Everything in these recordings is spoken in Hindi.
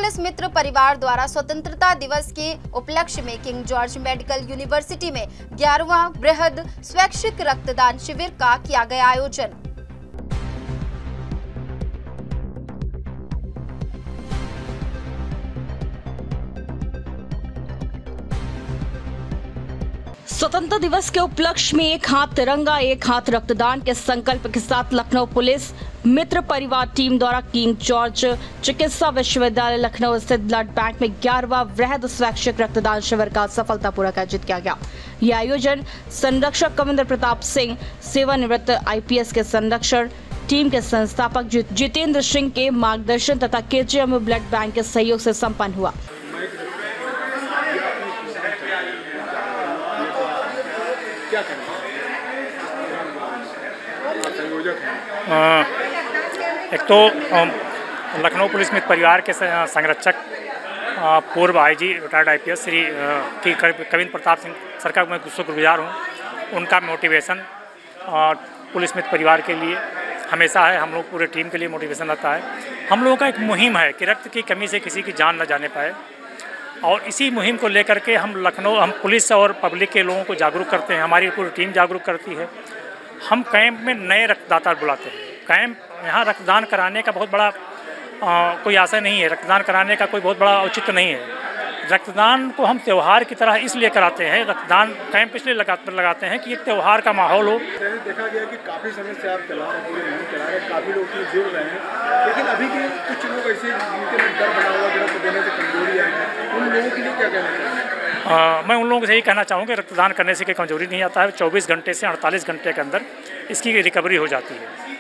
पुलिस मित्र परिवार द्वारा स्वतंत्रता दिवस के उपलक्ष्य में किंग जॉर्ज मेडिकल यूनिवर्सिटी में 11वां बृहद स्वैच्छिक रक्तदान शिविर का किया गया आयोजन। स्वतंत्रता दिवस के उपलक्ष्य में एक हाथ तिरंगा एक हाथ रक्तदान के संकल्प के साथ लखनऊ पुलिस मित्र परिवार टीम द्वारा किंग जॉर्ज चिकित्सा विश्वविद्यालय लखनऊ स्थित ब्लड बैंक में 11वां वृहद स्वैच्छिक रक्तदान शिविर का सफलतापूर्वक आयोजित किया गया। यह आयोजन संरक्षक कविंद्र प्रताप सिंह, सेवानिवृत्त IPS के संरक्षण टीम के संस्थापक जितेंद्र सिंह के मार्गदर्शन तथा KGM ब्लड बैंक के सहयोग से संपन्न हुआ। एक तो लखनऊ पुलिस मित्र परिवार के संरक्षक पूर्व IG retired IPS Shri Kavindra Pratap Singh sir का मैं शुक्रगुजार हूँ। उनका मोटिवेशन पुलिस मित्र परिवार के लिए हमेशा है, हम लोग पूरे टीम के लिए मोटिवेशन रहता है। हम लोगों का एक मुहिम है कि रक्त की कमी से किसी की जान न जाने पाए, और इसी मुहिम को लेकर के हम पुलिस और पब्लिक के लोगों को जागरूक करते हैं। हमारी पूरी टीम जागरूक करती है। हम कैंप में नए रक्तदाता बुलाते हैं। कैंप यहाँ रक्तदान कराने का बहुत बड़ा कोई आशय नहीं है, रक्तदान कराने का कोई बहुत बड़ा औचित्य नहीं है। रक्तदान को हम त्यौहार की तरह इसलिए कराते हैं, रक्तदान कैंप इसलिए लगाते हैं कि एक त्यौहार का माहौल हो। देखा गया कि काफ़ी समय से आप चला रहे हैं, काफ़ी लोग जुड़ रहे हैं, लेकिन अभी भी कुछ लोग ऐसे जिनके में डर बना हुआ, रक्त देने से कमजोरी आई है, उन लोगों के लिए क्या कहना चाहिए? मैं उन लोगों से यही कहना चाहूँगा कि रक्तदान करने से कोई कमजोरी नहीं आता है। 24 घंटे से 48 घंटे के अंदर इसकी रिकवरी हो जाती है,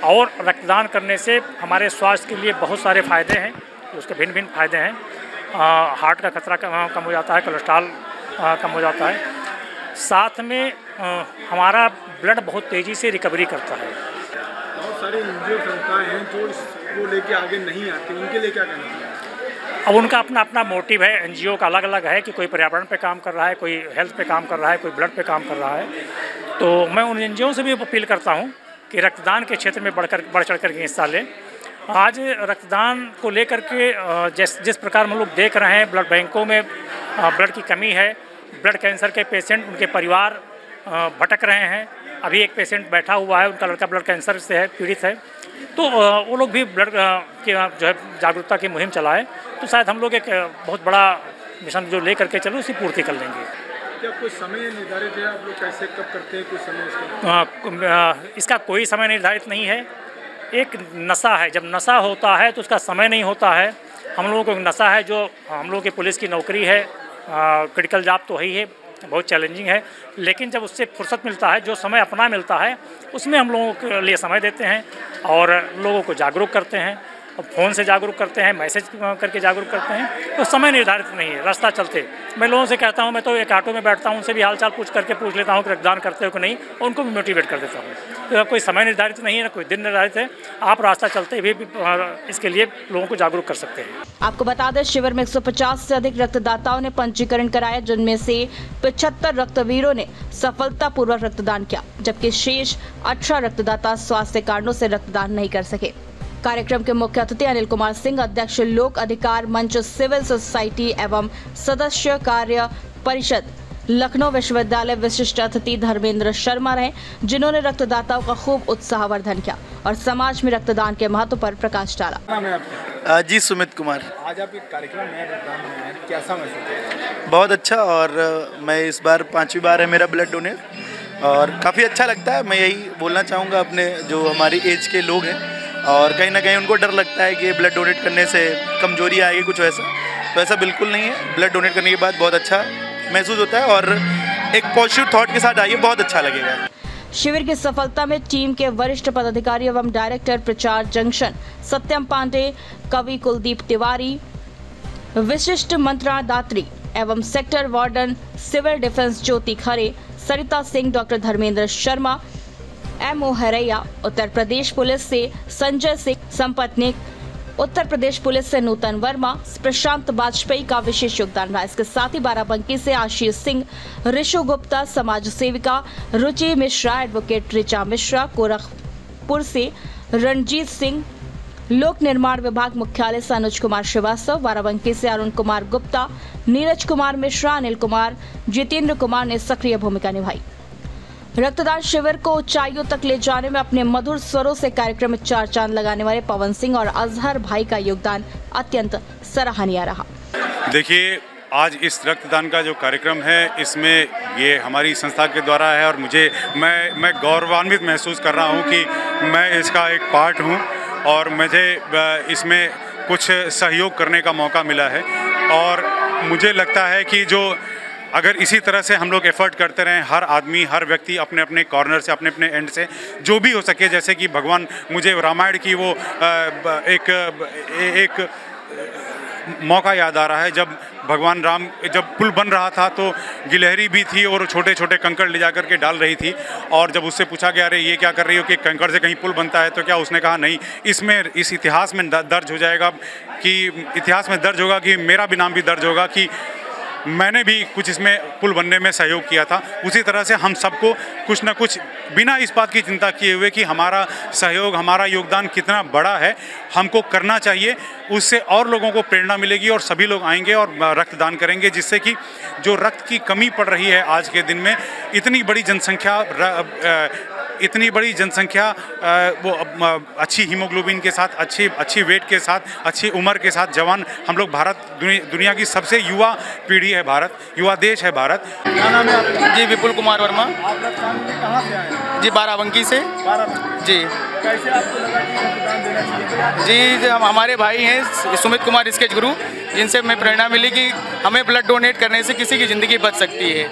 और रक्तदान करने से हमारे स्वास्थ्य के लिए बहुत सारे फ़ायदे हैं। उसके भिन्न भिन्न फ़ायदे हैं। हार्ट का खतरा कम हो जाता है, कोलेस्ट्रॉल कम हो जाता है, साथ में हमारा ब्लड बहुत तेज़ी से रिकवरी करता है। बहुत सारे NGO संस्थाएं हैं जो इसको लेके आगे नहीं आती, उनके लिए क्या कहना है? अब उनका अपना अपना मोटिव है। NGO का अलग अलग है कि कोई पर्यावरण पे काम कर रहा है, कोई हेल्थ पे काम कर रहा है, कोई ब्लड पे काम कर रहा है। तो मैं उन NGO से भी अपील करता हूँ कि रक्तदान के क्षेत्र में बढ़ चढ़ कर के हिस्सा लें। आज रक्तदान को लेकर के जिस प्रकार हम लोग देख रहे हैं, ब्लड बैंकों में ब्लड की कमी है, ब्लड कैंसर के पेशेंट उनके परिवार भटक रहे हैं। अभी एक पेशेंट बैठा हुआ है, उनका लड़का ब्लड कैंसर से है, पीड़ित है। तो वो लोग भी ब्लड की जो है जागरूकता की मुहिम चलाएं, तो शायद हम लोग एक बहुत बड़ा मिशन जो ले करके चलो उसी पूर्ति कर लेंगे। क्या कोई समय निर्धारित है? आप लोग कैसे कब करते हैं? कुछ समय इसका कोई समय निर्धारित नहीं है। एक नशा है, जब नशा होता है तो उसका समय नहीं होता है। हम लोगों को नशा है, जो हम लोगों की पुलिस की नौकरी है, क्रिटिकल जॉब तो है, बहुत चैलेंजिंग है, लेकिन जब उससे फुर्सत मिलता है, जो समय अपना मिलता है, उसमें हम लोगों के लिए समय देते हैं और लोगों को जागरूक करते हैं। फ़ोन से जागरूक करते हैं, मैसेज करके जागरूक करते हैं। तो समय निर्धारित नहीं है, रास्ता चलते। मैं लोगों से कहता हूँ, मैं तो एक ऑटो में बैठता हूँ, उनसे भी हालचाल पूछ लेता हूँ कि रक्तदान करते हो कि नहीं, और उनको भी मोटिवेट कर देता हूँ। तो कोई समय निर्धारित नहीं है, ना कोई दिन निर्धारित है। आप रास्ता चलते भी इसके लिए लोगों को जागरूक कर सकते हैं। आपको बता दें, शिविर में 150 से अधिक रक्तदाताओं ने पंजीकरण कराया, जिनमें से 75 रक्तवीरों ने सफलतापूर्वक रक्तदान किया, जबकि शेष 18 रक्तदाता स्वास्थ्य कारणों से रक्तदान नहीं कर सके। कार्यक्रम के मुख्य अतिथि अनिल कुमार सिंह, अध्यक्ष लोक अधिकार मंच सिविल सोसाइटी एवं सदस्य कार्य परिषद लखनऊ विश्वविद्यालय विशिष्ट अतिथि धर्मेंद्र शर्मा रहे, जिन्होंने रक्तदाताओं का खूब उत्साहवर्धन किया और समाज में रक्तदान के महत्व पर प्रकाश डाला। जी सुमित कुमार। आज आप एक कार्यक्रम में रक्तदान में हैं, कैसा महसूस? बहुत अच्छा, और मैं इस बार 5वीं बार है मेरा ब्लड डोनेट, और काफ़ी अच्छा लगता है। मैं यही बोलना चाहूँगा अपने जो हमारी एज के लोग हैं, और कहीं ना कहीं उनको डर लगता है कि ब्लड डोनेट करने से कमजोरी आएगी, कुछ वैसा, तो ऐसा बिल्कुल नहीं है। ब्लड डोनेट करने के बाद बहुत अच्छा महसूस होता है, और एक पॉजिटिव थॉट के साथ आइए, बहुत अच्छा लगेगा। शिविर की सफलता में टीम के वरिष्ठ पदाधिकारी एवं डायरेक्टर प्रचार जंक्शन सत्यम पांडे, कवि कुलदीप तिवारी, विशिष्ट मंत्रदात्री एवं सेक्टर वार्डन सिविल डिफेंस ज्योति खरे, सरिता सिंह, डॉक्टर धर्मेंद्र शर्मा, MO हरैया, उत्तर प्रदेश पुलिस से संजय सिंह संपतनिक, उत्तर प्रदेश पुलिस से नूतन वर्मा, प्रशांत वाजपेयी का विशेष योगदान रहा। इसके साथ ही बाराबंकी से आशीष सिंह, ऋषु गुप्ता, समाज सेविका रुचि मिश्रा, एडवोकेट ऋचा मिश्रा, गोरखपुर से रणजीत सिंह, लोक निर्माण विभाग मुख्यालय से अनुज कुमार श्रीवास्तव, बाराबंकी से अरुण कुमार गुप्ता, नीरज कुमार मिश्रा, अनिल कुमार, जितेंद्र कुमार ने सक्रिय भूमिका निभाई। रक्तदान शिविर को ऊंचाइयों तक ले जाने में अपने मधुर स्वरों से कार्यक्रम में चार चांद लगाने वाले पवन सिंह और अजहर भाई का योगदान अत्यंत सराहनीय रहा। देखिए, आज इस रक्तदान का जो कार्यक्रम है इसमें ये हमारी संस्था के द्वारा है और मैं गौरवान्वित महसूस कर रहा हूँ कि मैं इसका एक पार्ट हूँ और मुझे इसमें कुछ सहयोग करने का मौका मिला है। और मुझे लगता है कि जो अगर इसी तरह से हम लोग एफर्ट करते रहें, हर आदमी, हर व्यक्ति अपने अपने कॉर्नर से, अपने अपने एंड से जो भी हो सके, जैसे कि भगवान, मुझे रामायण की वो एक मौका याद आ रहा है जब भगवान राम जब पुल बन रहा था तो गिलहरी भी थी और छोटे छोटे कंकड़ ले जा करके डाल रही थी, और जब उससे पूछा गया अरे ये क्या कर रही हो कि कंकड़ से कहीं पुल बनता है, तो क्या उसने कहा नहीं, इसमें इस इतिहास में दर्ज हो जाएगा कि इतिहास में दर्ज होगा कि मेरा भी नाम भी दर्ज होगा कि मैंने भी कुछ इसमें पुल बनने में सहयोग किया था। उसी तरह से हम सबको कुछ ना कुछ बिना इस बात की चिंता किए हुए कि हमारा सहयोग, हमारा योगदान कितना बड़ा है, हमको करना चाहिए। उससे और लोगों को प्रेरणा मिलेगी और सभी लोग आएंगे और रक्तदान करेंगे, जिससे कि जो रक्त की कमी पड़ रही है आज के दिन में, इतनी बड़ी जनसंख्या वो अच्छी हीमोग्लोबिन के साथ, अच्छी वेट के साथ, अच्छी उम्र के साथ जवान हम लोग, भारत दुनिया की सबसे युवा पीढ़ी है भारत, युवा देश है भारत। क्या नाम है आपका? जी विपुल कुमार वर्मा। आप रक्तदान में कहाँ से आए हैं? जी बाराबंकी से। बाराबंकी। जी कैसे आपको लगा कि रक्तदान देना चाहिए? जी हमारे भाई हैं सुमित कुमार स्केच गुरु, जिनसे हमें प्रेरणा मिली कि हमें ब्लड डोनेट करने से किसी की ज़िंदगी बच सकती है।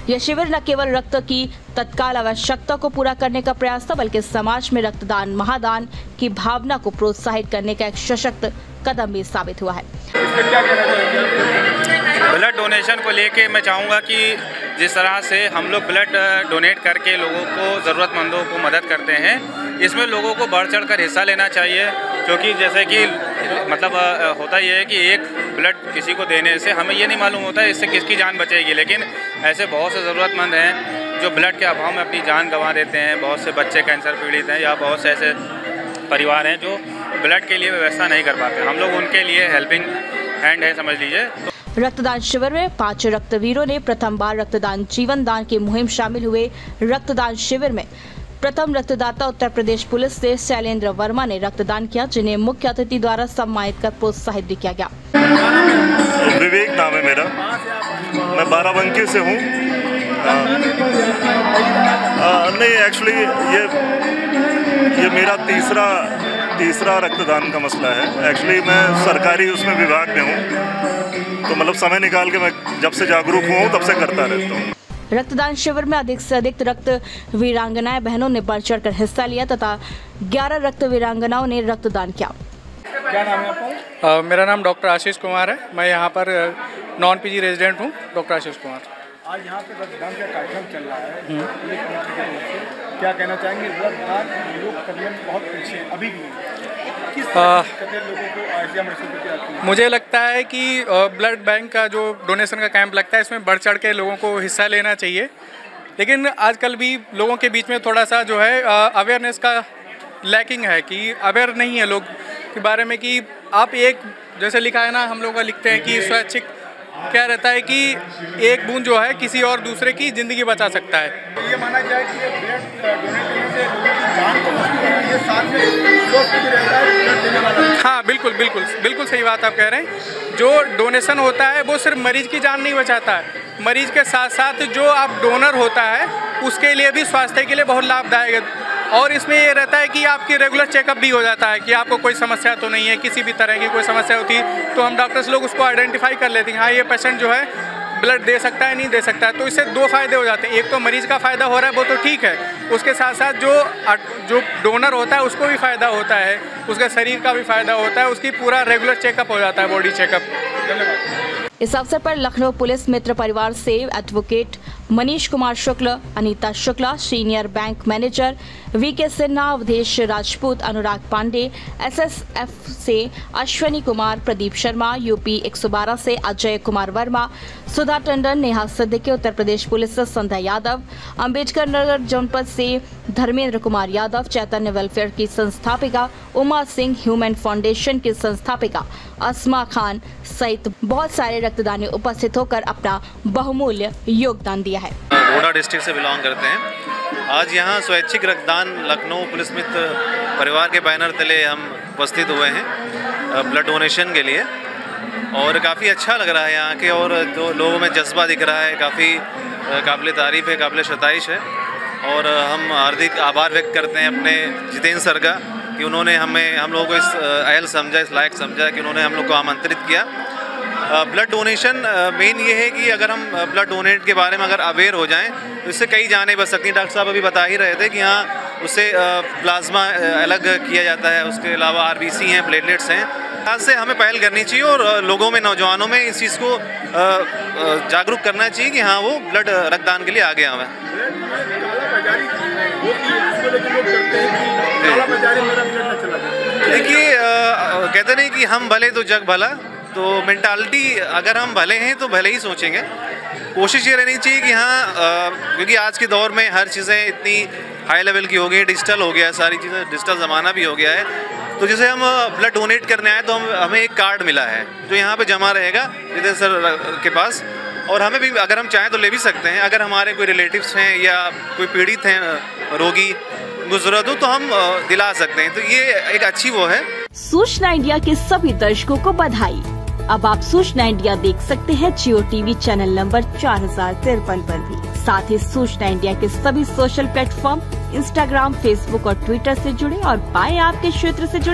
यह शिविर न केवल रक्त की तत्काल आवश्यकता को पूरा करने का प्रयास था, बल्कि समाज में रक्तदान महादान की भावना को प्रोत्साहित करने का एक सशक्त कदम भी साबित हुआ है। ब्लड डोनेशन को लेके मैं चाहूँगा कि जिस तरह से हम लोग ब्लड डोनेट करके लोगों को, ज़रूरतमंदों को मदद करते हैं, इसमें लोगों को बढ़ चढ़ कर हिस्सा लेना चाहिए। क्योंकि जैसे कि मतलब होता ये है कि एक ब्लड किसी को देने से हमें ये नहीं मालूम होता है इससे किसकी जान बचेगी, लेकिन ऐसे बहुत से ज़रूरतमंद हैं जो ब्लड के अभाव में अपनी जान गंवा देते हैं। बहुत से बच्चे कैंसर पीड़ित हैं या बहुत से ऐसे परिवार हैं जो ब्लड के लिए व्यवस्था नहीं कर पाते। हम लोग उनके लिए हेल्पिंग हैंड है, समझ लीजिए। रक्तदान शिविर में 5 रक्तवीरों ने प्रथम बार रक्तदान जीवन दान की मुहिम शामिल हुए। रक्तदान शिविर में प्रथम रक्तदाता उत्तर प्रदेश पुलिस से शैलेंद्र वर्मा ने रक्तदान किया, जिन्हें मुख्य अतिथि द्वारा सम्मानित कर प्रोत्साहित भी किया गया। विवेक नाम है मेरा, मैं बाराबंकी से हूँ। नहीं, एक्चुअली ये मेरा तीसरा रक्तदान का मसला है। एक्चुअली मैं सरकारी उसमें विभाग में हूँ, तो मतलब समय निकाल के मैं जब से जागरूक हुआ हूँ तब से करता रहता हूँ। रक्तदान शिविर में अधिक से अधिक रक्त वीरांगनाएं बहनों ने बढ़ चढ़कर हिस्सा लिया तथा 11 रक्त वीरांगनाओं ने रक्तदान किया। क्या नाम है आपका? मेरा नाम डॉक्टर आशीष कुमार है। मैं यहाँ पर नॉन पीजी रेजिडेंट हूँ, डॉक्टर आशीष कुमार। आज यहाँ पे रक्तदान का कार्यक्रम चल रहा है, क्या कहना चाहेंगे? रक्तदान लोग करने में बहुत पीछे अभी भी किस लोगों को ऐसी महसूस आती है? मुझे लगता है कि ब्लड बैंक का जो डोनेशन का कैंप लगता है, इसमें बढ़ चढ़ के लोगों को हिस्सा लेना चाहिए। लेकिन आजकल भी लोगों के बीच में थोड़ा सा जो है अवेयरनेस का लैकिंग है, कि अवेयर नहीं है लोग के बारे में कि आप एक, जैसे लिखा है ना, हम लोग का लिखते हैं कि स्वैच्छिक क्या रहता है कि एक बूंद जो है किसी और दूसरे की ज़िंदगी बचा सकता है। ये माना जाए कि ये ब्लड डोनेट करने से लोगों की जान तो मुश्किल होती है, साथ में स्वस्थ भी रहता है ब्लड देने वाला। हाँ, बिल्कुल सही बात आप कह रहे हैं। जो डोनेशन होता है वो सिर्फ मरीज की जान नहीं बचाता है, मरीज के साथ साथ जो आप डोनर होता है उसके लिए भी स्वास्थ्य के लिए बहुत लाभदायक है। और इसमें ये रहता है कि आपकी रेगुलर चेकअप भी हो जाता है कि आपको कोई समस्या तो नहीं है, किसी भी तरह की कोई समस्या होती तो हम डॉक्टर्स लोग उसको आइडेंटिफाई कर लेते हैं, हाँ ये पेशेंट जो है ब्लड दे सकता है, नहीं दे सकता है। तो इससे 2 फायदे हो जाते हैं। एक तो मरीज का फ़ायदा हो रहा है, वो तो ठीक है, उसके साथ साथ जो डोनर होता है उसको भी फ़ायदा होता है, उसके शरीर का भी फ़ायदा होता है, उसकी पूरा रेगुलर चेकअप हो जाता है, बॉडी चेकअप। इस अवसर पर लखनऊ पुलिस मित्र परिवार से advocate Manish Kumar Shukla, Anita Shukla, senior bank manager VK Sinha, Awadhesh Rajput, Anurag Pandey, SSF से अश्वनी कुमार, प्रदीप शर्मा, यूपी 112 से अजय कुमार वर्मा, सुधा टंडन, नेहा सिद्दीकी, उत्तर प्रदेश पुलिस से संध्या यादव, अंबेडकर नगर जनपद से धर्मेंद्र कुमार यादव, चैतन्य वेलफेयर की संस्थापिका उमा सिंह ह्यूमन फाउंडेशन की संस्थापिका अस्मा खान सहित बहुत सारे रक्तदानी उपस्थित होकर अपना बहुमूल्य योगदान दिया है। गोंडा डिस्ट्रिक्ट से बिलोंग करते हैं। आज यहाँ स्वैच्छिक रक्तदान लखनऊ पुलिस मित्र परिवार के बैनर तले हम उपस्थित हुए हैं ब्लड डोनेशन के लिए, और काफ़ी अच्छा लग रहा है यहाँ के, और जो लोगों में जज्बा दिख रहा है काफ़ी काबिल तारीफ़ है, काबिल शताइश है। और हम हार्दिक आभार व्यक्त करते हैं अपने जितेंद्र सर का कि उन्होंने हम लोगों को इस अहल समझा, इस लायक समझा कि उन्होंने हम लोग को आमंत्रित किया। ब्लड डोनेशन मेन ये है कि अगर हम ब्लड डोनेट के बारे में अगर अवेयर हो जाएं तो इससे कई जानें बच सकती हैं। डॉक्टर साहब अभी बता ही रहे थे कि यहाँ उससे प्लाज्मा अलग किया जाता है, उसके अलावा RBC हैं, प्लेटलेट्स हैं। आज से हमें पहल करनी चाहिए और लोगों में, नौजवानों में इस चीज़ को जागरूक करना चाहिए कि हाँ वो ब्लड रक्तदान के लिए आगे आवें। देखिए कहते नहीं कि हम भले तो जग भला, तो मेंटालिटी अगर हम भले हैं तो भले ही सोचेंगे। कोशिश ये रहनी चाहिए कि हाँ क्योंकि आज के दौर में हर चीज़ें इतनी हाई लेवल की हो गई, डिजिटल हो गया है, सारी चीज़ें डिजिटल ज़माना भी हो गया है। तो जैसे हम ब्लड डोनेट करने आए तो हमें एक कार्ड मिला है जो यहाँ पे जमा रहेगा जितेंद्र सर के पास, और हमें भी अगर हम चाहें तो ले भी सकते हैं। अगर हमारे कोई रिलेटिव्स हैं या कोई पीड़ित हैं, रोगी, गुजरत हो, तो हम दिला सकते हैं। तो ये एक अच्छी वो है। सूचना इंडिया के सभी दर्शकों को बधाई। अब आप सूचना इंडिया देख सकते हैं जियो टीवी चैनल नंबर 4053 पर भी। साथ ही सूचना इंडिया के सभी सोशल प्लेटफॉर्म इंस्टाग्राम, फेसबुक और ट्विटर से जुड़े और पाएं आपके क्षेत्र से जुड़े